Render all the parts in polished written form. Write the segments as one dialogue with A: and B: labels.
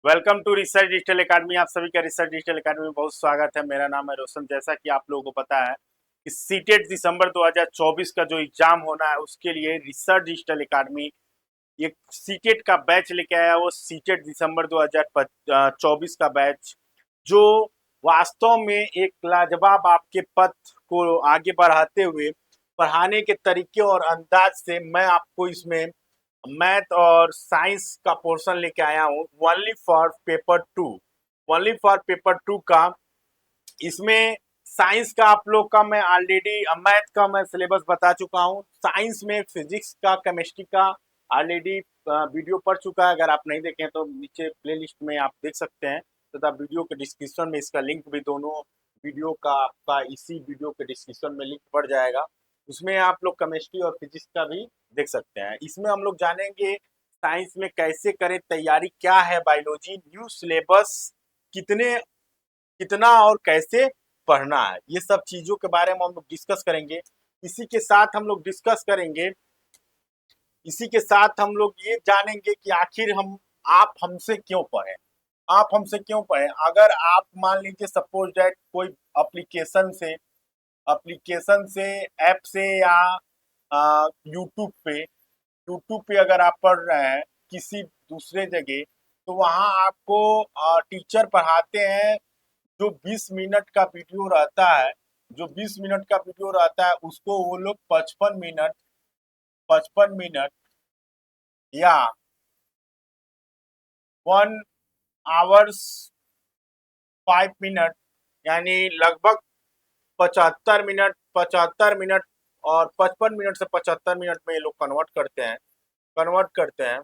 A: Welcome to Research Digital Academy. आप सभी का रिसर्च डिजिटल एकेडमी में बहुत स्वागत है। मेरा नाम है रोशन। जैसा कि आप लोगों को पता है कि सीटेट दिसंबर 2024 का जो एग्जाम होना है उसके लिए रिसर्च डिजिटल एकेडमी एक सीटेट का बैच लेके आया। वो सीटेट दिसंबर 2024 का बैच जो वास्तव में एक लाजवाब आपके पथ को आगे बढ़ाते हुए पढ़ाने के तरीके और अंदाज से मैं आपको इसमें मैथ और साइंस का पोर्शन लेके आया हूँ ओनली फॉर पेपर टू का। इसमें साइंस का आप लोग का मैं ऑलरेडी मैथ का मैं सिलेबस बता चुका हूँ। साइंस में फिजिक्स का केमिस्ट्री का ऑलरेडी वीडियो पढ़ चुका है। अगर आप नहीं देखें तो नीचे प्लेलिस्ट में आप देख सकते हैं तथा वीडियो के डिस्क्रिप्शन में इसका लिंक भी दोनों वीडियो का आपका इसी वीडियो के डिस्क्रिप्शन में लिंक पड़ जाएगा। उसमें आप लोग केमिस्ट्री और फिजिक्स का भी देख सकते हैं। इसमें हम लोग जानेंगे साइंस में कैसे करें तैयारी, क्या है बायोलॉजी, न्यू सिलेबस कितने कितना और कैसे पढ़ना है, ये सब चीजों के बारे में हम लोग डिस्कस करेंगे। इसी के साथ हम लोग डिस्कस करेंगे इसी के साथ हम लोग ये जानेंगे कि आखिर हम आप हमसे क्यों पढ़े। आप हमसे क्यों पढ़े? अगर आप मान लीजिए सपोज दैट कोई एप्लीकेशन से एप्लीकेशन से ऐप से या यूट्यूब पे अगर आप पढ़ रहे हैं किसी दूसरे जगह, तो वहाँ आपको टीचर पढ़ाते हैं। जो 20 मिनट का वीडियो रहता है जो 20 मिनट का वीडियो रहता है उसको वो लोग 55 मिनट या 1 आवर्स 5 मिनट, यानी लगभग 75 मिनट और 55 मिनट से 75 मिनट में ये लोग कन्वर्ट करते हैं।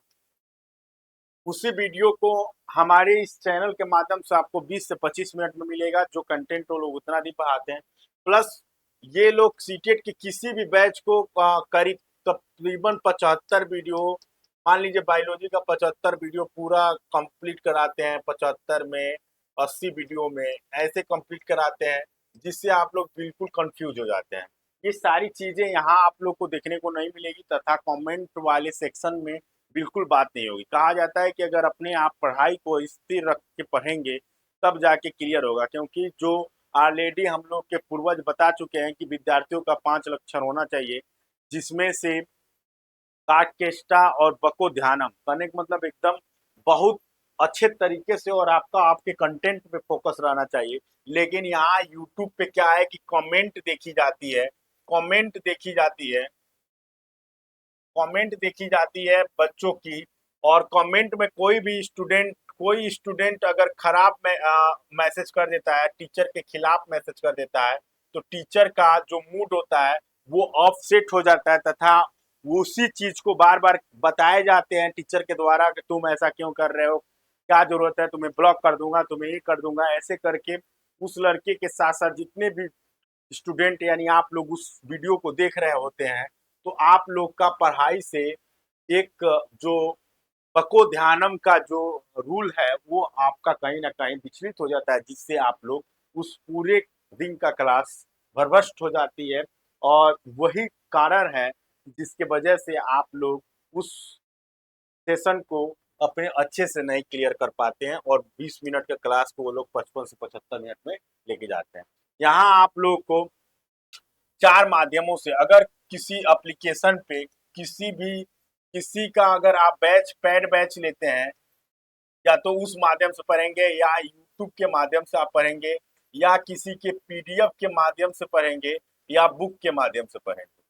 A: उसी वीडियो को हमारे इस चैनल के माध्यम से आपको 20 से 25 मिनट में मिलेगा। जो कंटेंट वो लोग उतना नहीं पढ़ाते हैं। प्लस ये लोग सीटेट के किसी भी बैच को करीब तकरीबन 75 वीडियो, मान लीजिए बायोलॉजी का 75 वीडियो पूरा कंप्लीट कराते हैं। 75 में 80 वीडियो में ऐसे कंप्लीट कराते हैं जिससे आप लोग बिल्कुल कंफ्यूज हो जाते हैं। ये सारी चीजें यहाँ आप लोग को देखने को नहीं मिलेगी तथा कमेंट वाले सेक्शन में बिल्कुल बात नहीं होगी। कहा जाता है कि अगर अपने आप पढ़ाई को स्थिर रख के पढ़ेंगे तब जाके क्लियर होगा, क्योंकि जो ऑलरेडी हम लोग के पूर्वज बता चुके हैं कि विद्यार्थियों का 5 लक्षण होना चाहिए, जिसमें से काटकेष्टा और बको ध्यानम करने का मतलब एकदम बहुत अच्छे तरीके से और आपका आपके कंटेंट पे फोकस रहना चाहिए। लेकिन यहाँ यूट्यूब पे क्या है कि कमेंट देखी जाती है बच्चों की। और कमेंट में कोई स्टूडेंट अगर खराब मैसेज कर देता है, टीचर के खिलाफ मैसेज कर देता है, तो टीचर का जो मूड होता है वो ऑफसेट हो जाता है तथा उसी चीज को बार बार बताए जाते हैं टीचर के द्वारा कि तुम ऐसा क्यों कर रहे हो, क्या जरूरत है, तुम्हें ब्लॉक कर दूंगा, तुम्हें ये कर दूंगा। ऐसे करके उस लड़के के साथ साथ जितने भी स्टूडेंट यानी आप लोग उस वीडियो को देख रहे होते हैं, तो आप लोग का पढ़ाई से एक जो बको ध्यानम का जो रूल है वो आपका कहीं ना कहीं विचलित हो जाता है, जिससे आप लोग उस पूरे दिन का क्लास भरभष्ट हो जाती है। और वही कारण है जिसके वजह से आप लोग उस सेशन को अपने अच्छे से नहीं क्लियर कर पाते हैं और 20 मिनट के क्लास को वो लोग 55 से 75 मिनट में लेके जाते हैं। यहाँ आप लोग को 4 माध्यमों से, अगर किसी एप्लीकेशन पे किसी का अगर आप पेड बैच लेते हैं, या तो उस माध्यम से पढ़ेंगे या यूट्यूब के माध्यम से आप पढ़ेंगे या किसी के पीडीएफ के माध्यम से पढ़ेंगे या बुक के माध्यम से पढ़ेंगे।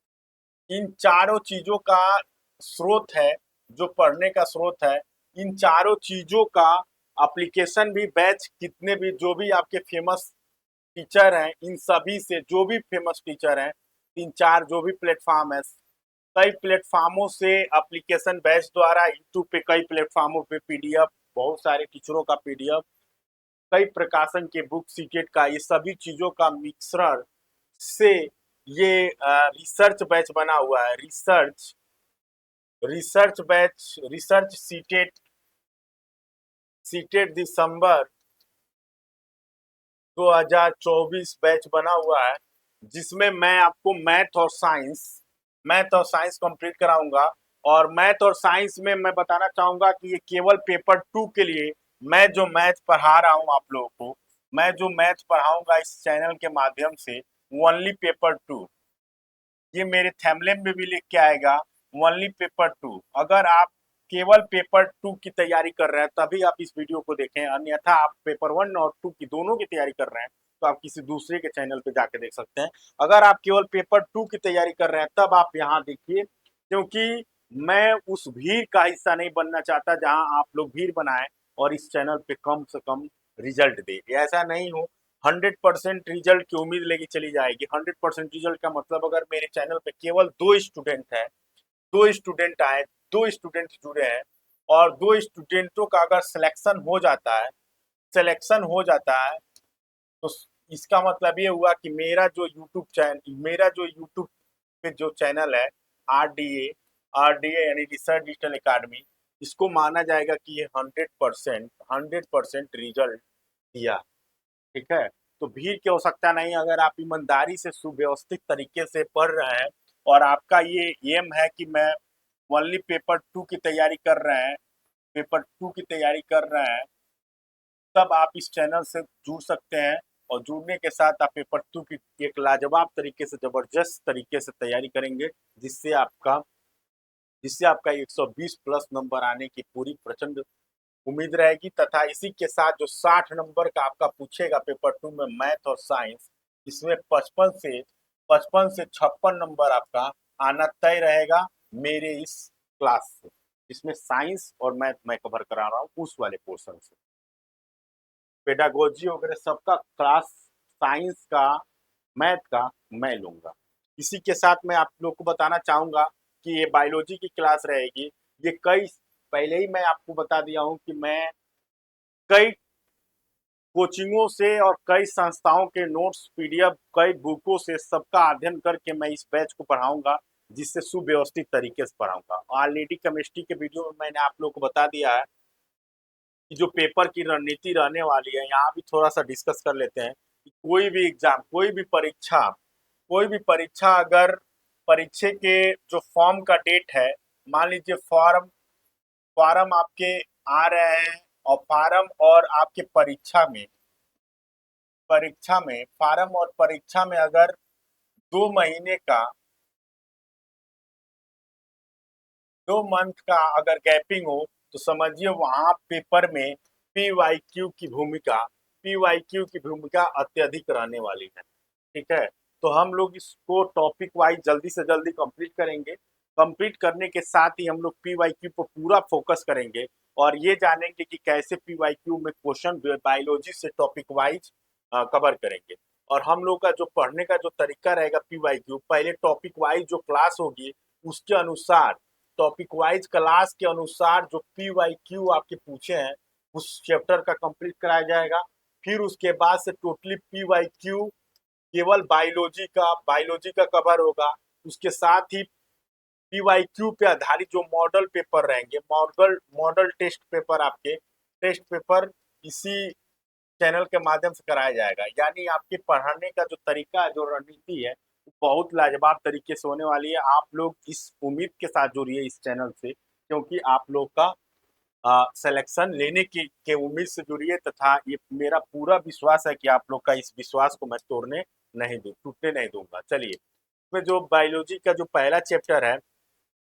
A: इन चारों चीजों का स्रोत है, जो पढ़ने का स्रोत है, इन चारों चीजों का एप्लीकेशन भी, बैच कितने भी जो भी आपके फेमस टीचर हैं, इन सभी से जो भी फेमस टीचर हैं, 3-4 जो भी प्लेटफॉर्म है, कई प्लेटफॉर्मों से एप्लीकेशन बैच द्वारा, यूट्यूब पे कई प्लेटफॉर्मों पे पीडीएफ, बहुत सारे टीचरों का पीडीएफ, कई प्रकाशन के बुक सीटेट का, ये सभी चीजों का मिश्रण से ये रिसर्च बैच बना हुआ है। रिसर्च बैच, रिसर्च सीटेट दिसंबर 2024 बैच बना हुआ है, जिसमें मैं आपको मैथ और साइंस कंप्लीट कराऊंगा। और मैथ और साइंस में मैं बताना चाहूंगा कि ये केवल पेपर 2 के लिए मैं जो मैथ पढ़ा रहा हूँ आप लोगों को, मैं जो मैथ पढ़ाऊंगा इस चैनल के माध्यम से, ओनली पेपर 2, ये मेरे थैमलेन में भी लिख के आएगा, ओनली पेपर 2। अगर आप केवल पेपर 2 की तैयारी कर रहे हैं तभी आप इस वीडियो को देखें, अन्यथा आप पेपर 1 और 2 की दोनों की तैयारी कर रहे हैं तो आप किसी दूसरे के चैनल पे जाके देख सकते हैं। अगर आप केवल पेपर 2 की तैयारी कर रहे हैं तब आप यहाँ देखिए, क्योंकि मैं उस भीड़ का हिस्सा नहीं बनना चाहता जहां आप लोग भीड़ बनाएं और इस चैनल पे कम से कम रिजल्ट दे। ऐसा नहीं हो, 100% रिजल्ट की उम्मीद लेके चली जाएगी। 100% रिजल्ट का मतलब, अगर मेरे चैनल पे केवल 2 स्टूडेंट है, 2 स्टूडेंट आए, 2 स्टूडेंट जुड़े हैं और 2 स्टूडेंटों का अगर सिलेक्शन हो जाता है तो इसका मतलब ये हुआ कि मेरा जो यूट्यूब पे जो चैनल है, आरडीए आरडीए यानी रिसर्च डिजिटल एकेडमी, इसको माना जाएगा कि ये 100% रिजल्ट दिया। ठीक है, तो भीड़ की आवश्यकता नहीं। अगर आप ईमानदारी से सुव्यवस्थित तरीके से पढ़ रहे हैं और आपका ये एम है कि मैं ओनली पेपर 2 की तैयारी कर रहे हैं, पेपर 2 की तैयारी कर रहे हैं, तब आप इस चैनल से जुड़ सकते हैं। और जुड़ने के साथ आप पेपर 2 की एक लाजवाब तरीके से, जबरदस्त तरीके से तैयारी करेंगे, जिससे आपका जिससे आपका 120 प्लस नंबर आने की पूरी प्रचंड उम्मीद रहेगी। तथा इसी के साथ जो 60 नंबर का आपका पूछेगा पेपर 2 में मैथ और साइंस, इसमें 55 से 56 नंबर आपका आना तय रहेगा मेरे इस क्लास से, जिसमें साइंस और मैथ मैं कवर करा रहा हूँ उस वाले पोर्शन से। पेडागोजी वगैरह सबका क्लास, साइंस का, मैथ का मैं लूंगा। इसी के साथ मैं आप लोग को बताना चाहूंगा कि ये बायोलॉजी की क्लास रहेगी। ये कई पहले ही मैं आपको बता दिया हूँ कि मैं कई कोचिंगों से और कई संस्थाओं के नोट्स, पीडीएफ, कई बुकों से सबका अध्ययन करके मैं इस बैच को पढ़ाऊंगा, जिससे सुव्यवस्थित तरीके से पढ़ाऊंगा। ऑलरेडी केमिस्ट्री के वीडियो में मैंने आप लोग को बता दिया है कि जो पेपर की रणनीति रहने वाली है, यहाँ भी थोड़ा सा डिस्कस कर लेते हैं कि कोई भी एग्जाम, कोई भी परीक्षा अगर परीक्षा के जो फॉर्म का डेट है, मान लीजिए फॉर्म फॉर्म आपके आ रहे हैं और फॉर्म और आपके परीक्षा में फार्म और परीक्षा में अगर 2 महीने का, 2 मंथ का अगर गैपिंग हो तो समझिए वहां पेपर में पी वाई क्यू की भूमिका अत्यधिक रहने वाली है। ठीक है, तो हम लोग इसको टॉपिक वाइज जल्दी से जल्दी कंप्लीट करेंगे। कंप्लीट करने के साथ ही हम लोग पी वाई क्यू पर पूरा फोकस करेंगे और ये जानेंगे कि कैसे पी वाई क्यू में क्वेश्चन बायोलॉजी से टॉपिक वाइज कवर करेंगे। और हम लोग का जो पढ़ने का जो तरीका रहेगा पी वाई क्यू, पहले टॉपिक वाइज जो क्लास होगी उसके अनुसार, टॉपिक वाइज क्लास के अनुसार जो पी वाई क्यू आपके पूछे हैं उस चैप्टर का कंप्लीट कराया जाएगा। फिर उसके बाद से टोटली पी वाई क्यू केवल बायोलॉजी का कवर होगा। उसके साथ ही पीवाईक्यू पे आधारित जो मॉडल पेपर रहेंगे, मॉडल मॉडल टेस्ट पेपर इसी चैनल के माध्यम से कराया जाएगा। यानी आपके पढ़ाने का जो तरीका है, जो रणनीति है, बहुत लाजवाब तरीके से होने वाली है। आप लोग इस उम्मीद के साथ जुड़िए इस चैनल से, क्योंकि आप लोग का सिलेक्शन लेने के उम्मीद से जुड़िए। तथा ये मेरा पूरा विश्वास है कि आप लोग का इस विश्वास को मैं टूटने नहीं दूंगा। चलिए, इसमें जो बायोलॉजी का जो पहला चैप्टर है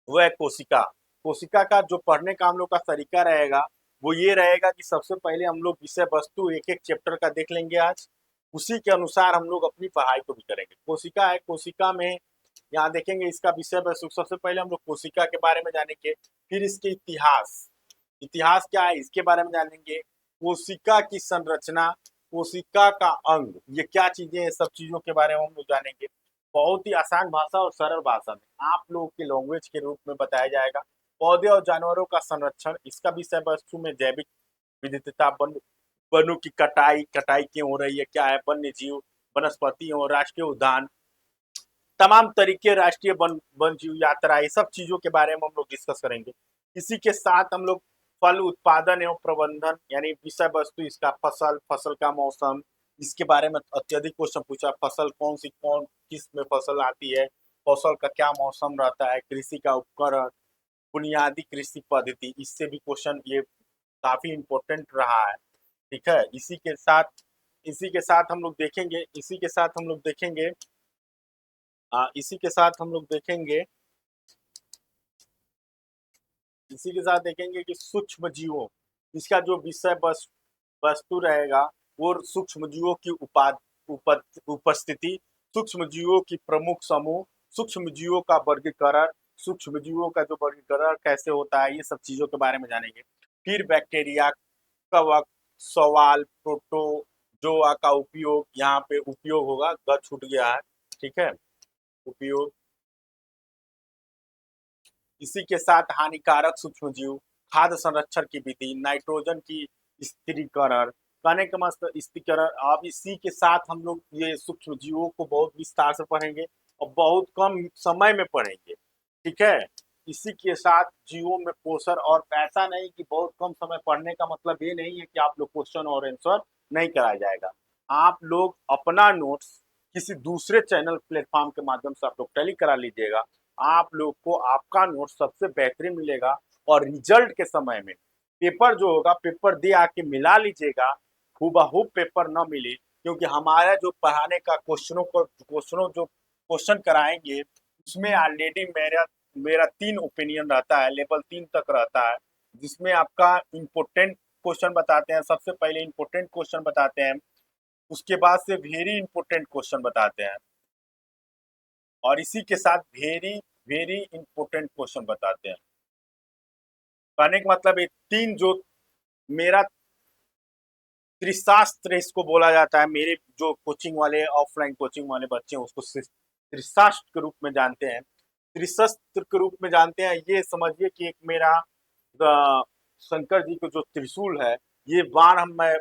A: वो है कोशिका। कोशिका का जो पढ़ने का हम लोग का तरीका रहेगा वो ये रहेगा कि सबसे पहले हम लोग विषय वस्तु एक एक चैप्टर का देख लेंगे आज, उसी के अनुसार हम लोग अपनी पढ़ाई को भी करेंगे। कोशिका है, कोशिका में यहाँ देखेंगे इसका विषय वस्तु। सबसे पहले हम लोग कोशिका के बारे में जानेंगे, फिर इसके इतिहास, इतिहास क्या है इसके बारे में जानेंगे, कोशिका की संरचना, कोशिका का अंग, ये क्या चीजें हैं, सब चीजों के बारे में हम लोग जानेंगे। बहुत ही आसान भाषा और सरल भाषा में आप लोगों के लैंग्वेज के रूप में बताया जाएगा। पौधे और जानवरों का संरक्षण, इसका विषय वस्तु में जैविक विविधता, वनों की कटाई कटाई क्यों हो रही है, क्या है वन्य जीव, वनस्पति और राष्ट्रीय उद्यान, तमाम तरीके, राष्ट्रीय वन जीव यात्रा, ये सब चीजों के बारे में हम लोग डिस्कस करेंगे। इसी के साथ हम लोग फल उत्पादन एवं प्रबंधन यानी विषय वस्तु इसका फसल का मौसम, इसके बारे में अत्यधिक क्वेश्चन पूछा। फसल कौन किस में फसल आती है, फसल का क्या मौसम रहता है, कृषि का उपकरण, बुनियादी कृषि पद्धति, इससे भी क्वेश्चन ये काफी इम्पोर्टेंट रहा है। ठीक है, इसी के साथ हम लोग देखेंगे, इसी के साथ देखेंगे कि सूक्ष्म जीवों, इसका जो विषय वस्तु रहेगा वो सूक्ष्म जीवों की उपस्थिति, सूक्ष्म जीवों की प्रमुख समूह, सूक्ष्म जीवों का वर्गीकरण, सूक्ष्म जीवों का जो वर्गीकरण कैसे होता है, ये सब चीजों के बारे में जानेंगे। फिर बैक्टीरिया, कवक, सवाल, प्रोटोजोआ का उपयोग, यहाँ पे उपयोग होगा, ग छूट गया है। ठीक है, उपयोग। इसी के साथ हानिकारक सूक्ष्मजीव, खाद्य संरक्षण की विधि, नाइट्रोजन की स्थिरीकरण, कहने का मतलब स्थिरीकरण। अब इसी के साथ हम लोग ये सूक्ष्म जीवों को बहुत विस्तार से पढ़ेंगे और बहुत कम समय में पढ़ेंगे। ठीक है, इसी के साथ जीवों में पोषण, और ऐसा नहीं कि बहुत कम समय पढ़ने का मतलब ये नहीं है कि आप लोग क्वेश्चन और आंसर नहीं कराया जाएगा। आप लोग अपना नोट्स किसी दूसरे चैनल प्लेटफॉर्म के माध्यम से आप लोग टैली करा लीजिएगा, आप लोग को आपका नोट सबसे बेहतरीन मिलेगा। और रिजल्ट के समय में पेपर जो होगा, पेपर दे आके मिला लीजिएगा, हूबहू पेपर न मिले, क्योंकि हमारा जो पढ़ाने का क्वेश्चन कराएंगे उसमें ऑलरेडी मेरा मेरा 3 ओपिनियन रहता है, लेवल 3 तक रहता है, जिसमें आपका इम्पोर्टेंट क्वेश्चन बताते हैं, सबसे पहले इम्पोर्टेंट क्वेश्चन बताते हैं, उसके बाद से वेरी इंपॉर्टेंट क्वेश्चन बताते हैं, और इसी के साथ वेरी वेरी इंपॉर्टेंट क्वेश्चन बताते हैं। कहने का मतलब ये 3 जो मेरा त्रिशास्त्र इसको बोला जाता है, मेरे जो कोचिंग वाले ऑफलाइन कोचिंग वाले बच्चे हैं उसको त्रिशास्त्र के रूप में जानते हैं, त्रिशस्त्र के रूप में जानते हैं। ये समझिए कि एक मेरा शंकर जी का जो त्रिशूल है, ये बाण मैं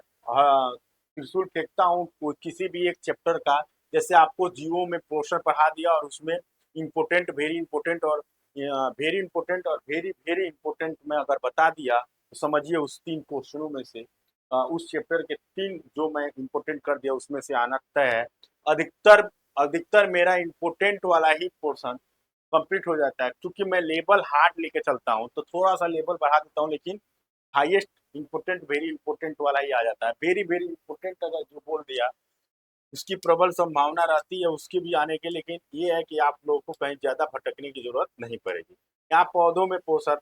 A: त्रिशूल फेंकता हूँ किसी भी एक चैप्टर का, जैसे आपको जीवो में पोर्शन पढ़ा दिया और उसमें इम्पोर्टेंट, वेरी इंपॉर्टेंट और वेरी इंपॉर्टेंट और वेरी वेरी इंपॉर्टेंट में अगर बता दिया तो समझिए उस 3 क्वेश्चनों में से उस चैप्टर के 3 जो मैं इम्पोर्टेंट कर दिया उसमें से आना तय है। अधिकतर अधिकतर मेरा इम्पोर्टेंट वाला ही पोर्शन कंप्लीट हो जाता है, क्योंकि मैं लेवल हार्ड लेके चलता हूँ तो थोड़ा सा लेवल बढ़ा देता हूँ, लेकिन हाईएस्ट इम्पोर्टेंट वेरी इंपॉर्टेंट वाला ही आ जाता है। वेरी वेरी इंपॉर्टेंट अगर जो बोल दिया उसकी प्रबल संभावना रहती है उसके भी आने की, लेकिन ये है कि आप लोगों को कहीं ज्यादा भटकने की जरूरत नहीं पड़ेगी। यहाँ पौधों में पोषण,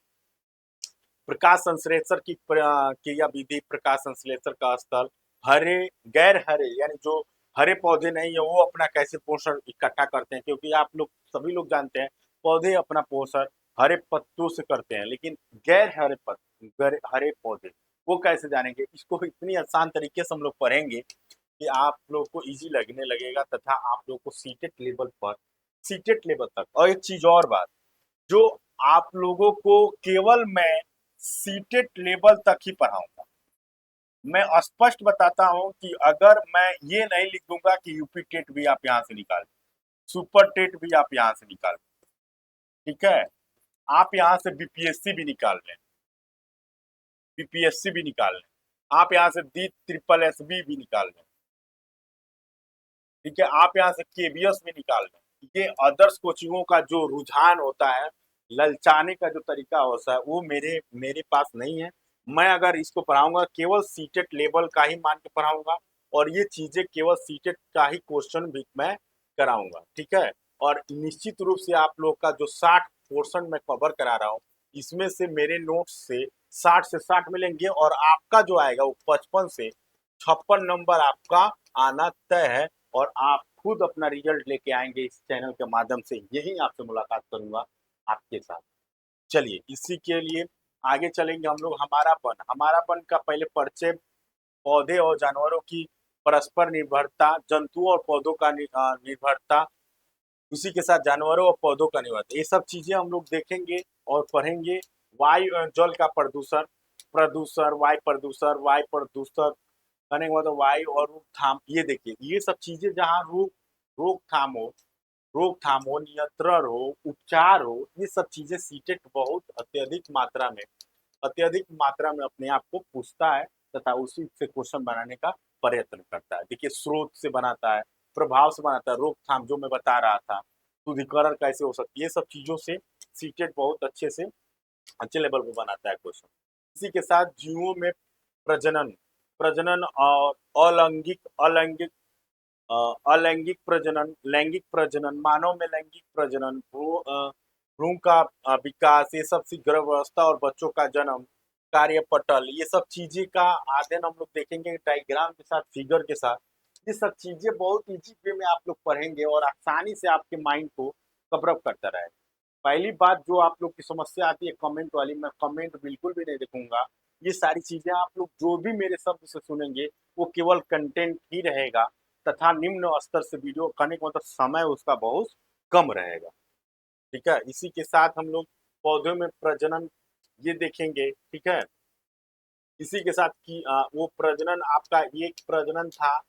A: प्रकाश संश्लेषण की क्रिया विधि, प्रकाश संश्लेषण का स्थल, हरे गैर हरे यानी जो हरे पौधे नहीं है वो अपना कैसे पोषण इकट्ठा करते हैं, क्योंकि आप लोग सभी लोग जानते हैं पौधे अपना पोषण हरे पत्तों से करते हैं, लेकिन गैर हरे पौधे वो कैसे जानेंगे, इसको इतनी आसान तरीके से हम लोग पढ़ेंगे कि आप लोग को इजी लगने लगेगा, तथा आप लोग को सीटेट लेवल तक। और एक चीज और बात, जो आप लोगों को केवल मैं सीटेट लेवल तक ही पढ़ाऊंगा। मैं स्पष्ट बताता हूं कि अगर मैं ये नहीं लिख दूंगा कि यूपी टेट भी आप यहां से निकाल, सुपर टेट भी आप यहां से निकाल, ठीक है, आप यहां से बीपीएससी भी निकाल लें, बीपीएससी भी निकाल लें, आप यहां से डी ट्रिपल एस भी निकाल लें, ठीक है, आप यहाँ से केबीएस भी निकाल लें। ये अदर्स कोचिंगों का जो रुझान होता है, ललचाने का जो तरीका होता है, वो मेरे मेरे पास नहीं है। मैं अगर इसको पढ़ाऊंगा केवल सीटेट लेवल का ही मान के पढ़ाऊंगा, और ये चीजें केवल सीटेट का ही क्वेश्चन भी मैं कराऊंगा। ठीक है, और निश्चित रूप से आप लोग का जो 60% मैं कवर करा रहा हूँ, इसमें से मेरे नोट्स से 60 से 60 मिलेंगे, और आपका जो आएगा वो 55 से 56 नंबर आपका आना तय है। और आप खुद अपना रिजल्ट लेके आएंगे इस चैनल के माध्यम से, यही आपसे मुलाकात करूंगा आपके साथ। चलिए, इसी के लिए आगे चलेंगे हम लोग। हमारापन का पहले परिचय, पौधे और जानवरों की परस्पर निर्भरता, जंतुओं और पौधों का निर्भरता, उसी के साथ जानवरों और पौधों का निर्भरता, ये सब चीजें हम लोग देखेंगे और पढ़ेंगे। वायु और जल का प्रदूषण, वायु प्रदूषण करने के बाद वायु और रोकथाम, ये देखिए ये सब चीजें जहाँ रोकथाम हो, नियंत्रण हो, उपचार हो, ये सब चीजें सीटेट बहुत अत्यधिक मात्रा में अपने आप को पूछता है, तथा उसी से क्वेश्चन बनाने का प्रयत्न करता है। देखिए स्रोत से बनाता है, प्रभाव से बनाता है, रोकथाम जो मैं बता रहा था, शुद्धिकरण कैसे हो सकती है, ये सब चीजों से सीटेट बहुत अच्छे लेवल पे बनाता है क्वेश्चन। इसी के साथ जीवों में प्रजनन प्रजनन और अलैंगिक अलैंगिक अलैंगिक प्रजनन, लैंगिक प्रजनन, मानव में लैंगिक प्रजनन, भ्रूण का विकास, ये सब गर्भावस्था और बच्चों का जन्म, कार्यपटल, ये सब चीजें का अध्ययन हम लोग देखेंगे डायग्राम के साथ, फिगर के साथ। ये सब चीजें बहुत इजी वे में आप लोग पढ़ेंगे और आसानी से आपके माइंड को कवर अप करता रहेगा। पहली बात जो आप लोग की समस्या आती है कमेंट वाली, मैं कमेंट बिल्कुल भी नहीं देखूंगा। ये सारी चीजें आप लोग जो भी मेरे शब्द से सुनेंगे वो केवल कंटेंट ही रहेगा, तथा निम्न स्तर से वीडियो करने का मतलब समय उसका बहुत कम रहेगा। ठीक है, इसी के साथ हम लोग पौधों में प्रजनन ये देखेंगे। ठीक है, इसी के साथ कि वो प्रजनन आपका, ये प्रजनन था,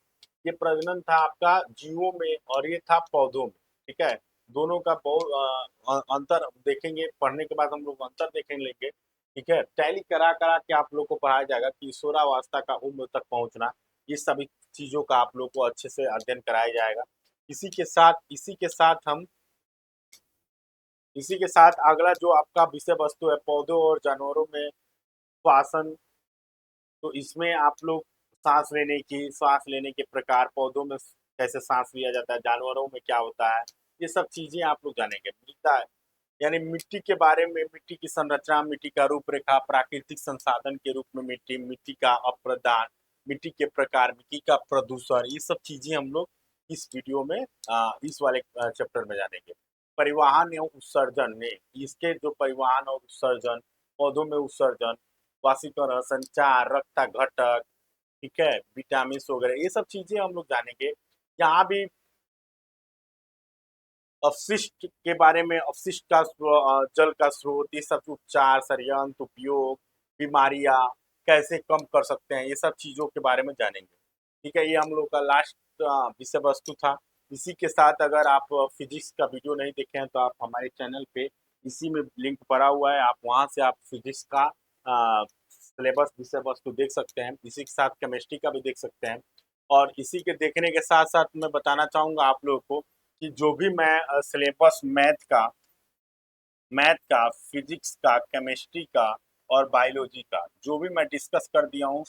A: ये प्रजनन था आपका जीवों में और ये था पौधों में। ठीक है, दोनों का बहुत अंतर देखेंगे, पढ़ने के बाद हम लोग अंतर देखें लेंगे। ठीक है, टैली करा करा के आप लोग को पढ़ाया जाएगा कि किशोरावस्था का उम्र तक पहुंचना, ये सभी चीजों का आप लोग को अच्छे से अध्ययन कराया जाएगा। इसी के साथ अगला जो आपका विषय वस्तु है पौधों और जानवरों में श्वासन। तो इसमें आप लोग सांस लेने के प्रकार, पौधों में कैसे सांस लिया जाता है, जानवरों में क्या होता है, ये सब चीजें आप लोग जानेंगे। मृदा यानी मिट्टी के बारे में, मिट्टी की संरचना, मिट्टी का रूपरेखा, प्राकृतिक संसाधन के रूप में मिट्टी, मिट्टी का अप्रदान, मिट्टी के प्रकार, मिट्टी का प्रदूषण, ये सब चीजें हम लोग इस वीडियो में इस वाले चैप्टर में जानेंगे। परिवहन एवं उत्सर्जन ने, इसके जो परिवहन और उत्सर्जन, पौधों में उत्सर्जन, वाष्पीकरण, संचार, रक्ता घटक, ठीक है, विटामिन वगैरह, ये सब चीजें हम लोग जानेंगे। यहाँ भी अपशिष्ट के बारे में, अपशिष्ट का जल का स्रोत, ये सब उपचार, षड्यंत्र, उपयोग, बीमारियां कैसे कम कर सकते हैं, ये सब चीजों के बारे में जानेंगे। ठीक है, ये हम लोग का लास्ट विषय वस्तु था। इसी के साथ अगर आप फिजिक्स का वीडियो नहीं देखे हैं तो आप हमारे चैनल पे इसी में लिंक पड़ा हुआ है, आप वहां से आप फिजिक्स का सिलेबस विषय वस्तु देख सकते हैं। इसी के साथ केमिस्ट्री का भी देख सकते हैं। और इसी के देखने के साथ साथ मैं बताना चाहूंगा आप लोगों को कि जो भी मैं सिलेबस मैथ का, फिजिक्स का, केमिस्ट्री का और बायोलॉजी का जो भी मैं डिस्कस कर दिया हूँ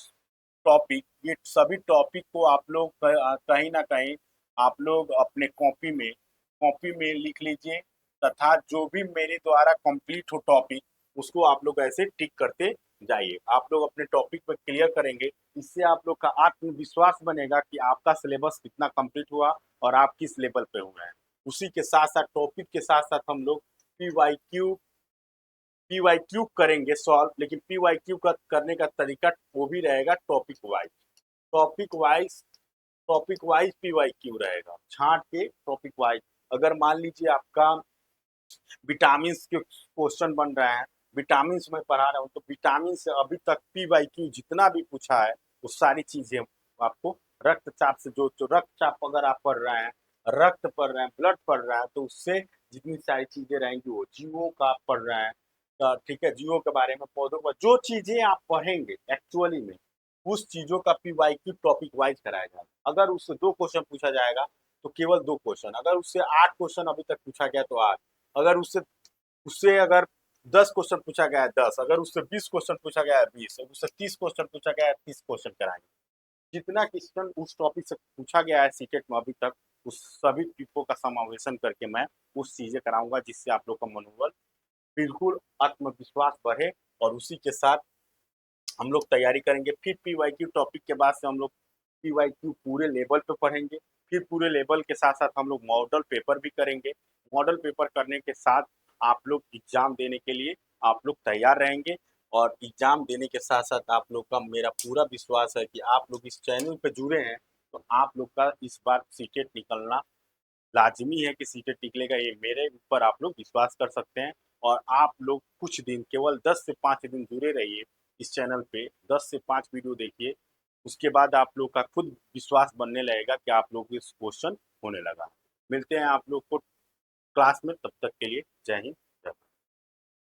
A: टॉपिक, ये सभी टॉपिक को आप लोग कहीं ना कहीं आप लोग अपने कॉपी में लिख लीजिए, तथा जो भी मेरे द्वारा कंप्लीट हो टॉपिक उसको आप लोग ऐसे टिक करते जाइए। आप लोग अपने टॉपिक पर क्लियर करेंगे, इससे आप लोग का आत्मविश्वास बनेगा कि आपका सिलेबस कितना कंप्लीट हुआ और आप किस लेवल पे हुए हैं। उसी के साथ साथ टॉपिक के साथ साथ हम लोग पीवाईक्यू पीवाईक्यू करेंगे सॉल्व, लेकिन पीवाईक्यू का करने का तरीका वो भी रहेगा topic wise topic wise PYQ रहेगा, छांट के टॉपिक वाइज। अगर मान लीजिए आपका विटामिन के क्वेश्चन बन रहे हैं, विटामिन में पढ़ा रहा हूँ, तो विटामिन से अभी तक पीवाईक्यू जितना भी पूछा है वो सारी चीजें आपको, रक्तचाप से जो रक्तचाप अगर आप पढ़ रहे हैं, रक्त पढ़ रहे हैं, ब्लड पढ़ रहे हैं, तो उससे जितनी सारी चीजें रहेंगी वो जीवों का आप पढ़ रहे हैं। ठीक है, जीवों के बारे में, पौधों का, जो चीजें आप पढ़ेंगे एक्चुअली में उस चीजों का पीवाईक्यू टॉपिक वाइज कराया जाएगा। अगर उससे 2 क्वेश्चन पूछा जाएगा तो केवल 2 क्वेश्चन, अगर उससे 8 क्वेश्चन अभी तक पूछा गया तो 8, अगर उससे उससे अगर 10 क्वेश्चन पूछा गया है 10, अगर उससे 20 क्वेश्चन पूछा गया है 20, अगर उससे 30 क्वेश्चन पूछा गया है 30 क्वेश्चन कराएंगे। जितना क्वेश्चन उस टॉपिक से पूछा गया है सीटेट में अभी तक, उस सभी टिप्पो का समावेशन करके मैं उस चीजें कराऊंगा, जिससे आप लोग का मनोबल बिल्कुल, आत्मविश्वास बढ़े। और उसी के साथ हम लोग तैयारी करेंगे। फिर पीवाईक्यू टॉपिक के बाद से हम लोग पीवाईक्यू पूरे लेवल पे पढ़ेंगे। फिर पूरे लेवल के साथ साथ हम लोग मॉडल पेपर भी करेंगे। मॉडल पेपर करने के साथ आप लोग एग्जाम देने के लिए आप लोग तैयार रहेंगे। और एग्जाम देने के साथ साथ आप लोग का, मेरा पूरा विश्वास है कि आप लोग इस चैनल पे जुड़े हैं तो आप लोग का इस बार सीटेट निकलना लाजमी है कि सीटेट निकलेगा, ये मेरे ऊपर आप लोग विश्वास कर सकते हैं। और आप लोग कुछ दिन, केवल 10 से 5 दिन जुड़े रहिए इस चैनल पे, 10 से 5 वीडियो देखिए, उसके बाद आप लोग का खुद विश्वास बनने लगेगा कि आप लोग इस क्वेश्चन होने लगा। मिलते हैं आप लोग को क्लास में, तब तक के लिए जय हिंद।